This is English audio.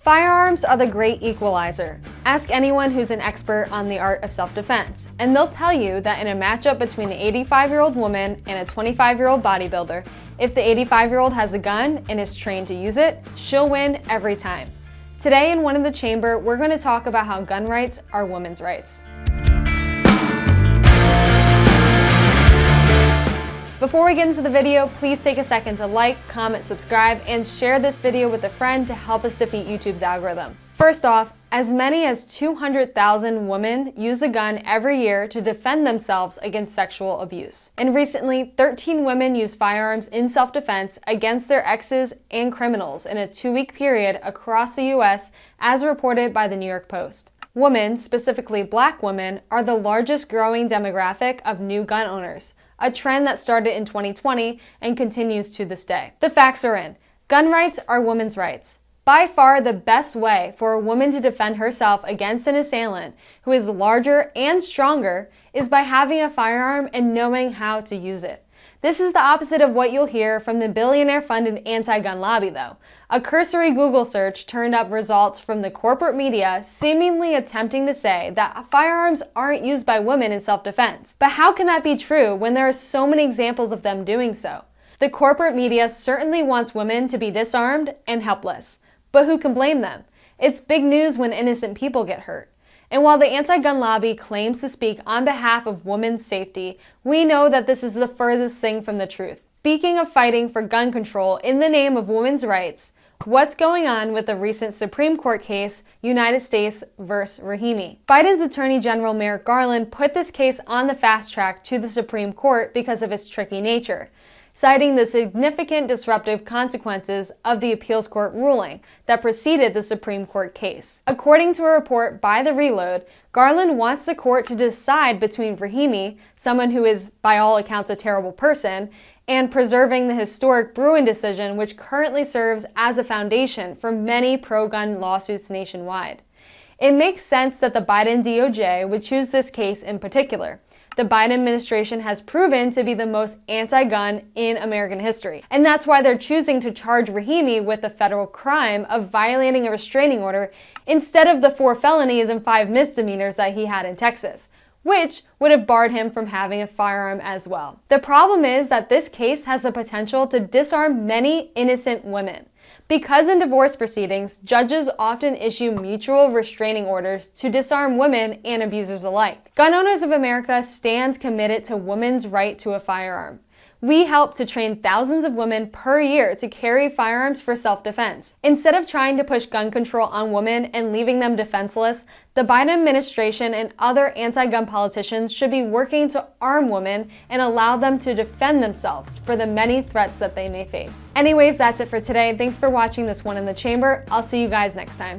Firearms are the great equalizer. Ask anyone who's an expert on the art of self-defense, and they'll tell you that in a matchup between an 85-year-old woman and a 25-year-old bodybuilder, if the 85-year-old has a gun and is trained to use it, she'll win every time. Today in One in the Chamber, we're going to talk about how gun rights are women's rights. Before we get into the video, please take a second to like, comment, subscribe, and share this video with a friend to help us defeat YouTube's algorithm. First off, as many as 200,000 women use a gun every year to defend themselves against sexual abuse. And recently, 13 women used firearms in self-defense against their exes and criminals in a 2-week period across the US, as reported by the New York Post. Women, specifically Black women, are the largest growing demographic of new gun owners, a trend that started in 2020 and continues to this day. The facts are in. Gun rights are women's rights. By far the best way for a woman to defend herself against an assailant who is larger and stronger is by having a firearm and knowing how to use it. This is the opposite of what you'll hear from the billionaire-funded anti-gun lobby, though. A cursory Google search turned up results from the corporate media seemingly attempting to say that firearms aren't used by women in self-defense. But how can that be true when there are so many examples of them doing so? The corporate media certainly wants women to be disarmed and helpless. But who can blame them? It's big news when innocent people get hurt. And while the anti-gun lobby claims to speak on behalf of women's safety, we know that this is the furthest thing from the truth. Speaking of fighting for gun control in the name of women's rights, what's going on with the recent Supreme Court case, United States vs. Rahimi? Biden's Attorney General Merrick Garland put this case on the fast track to the Supreme Court because of its tricky nature, citing the significant disruptive consequences of the appeals court ruling that preceded the Supreme Court case. According to a report by The Reload, Garland wants the court to decide between Rahimi, someone who is by all accounts a terrible person, and preserving the historic Bruen decision, which currently serves as a foundation for many pro-gun lawsuits nationwide. It makes sense that the Biden DOJ would choose this case in particular. The Biden administration has proven to be the most anti-gun in American history. And that's why they're choosing to charge Rahimi with the federal crime of violating a restraining order instead of the 4 felonies and 5 misdemeanors that he had in Texas, which would have barred him from having a firearm as well. The problem is that this case has the potential to disarm many innocent women. Because in divorce proceedings, judges often issue mutual restraining orders to disarm women and abusers alike. Gun Owners of America stands committed to women's right to a firearm. We help to train thousands of women per year to carry firearms for self-defense. Instead of trying to push gun control on women and leaving them defenseless, the Biden administration and other anti-gun politicians should be working to arm women and allow them to defend themselves for the many threats that they may face. Anyways, that's it for today. Thanks for watching this One in the Chamber. I'll see you guys next time.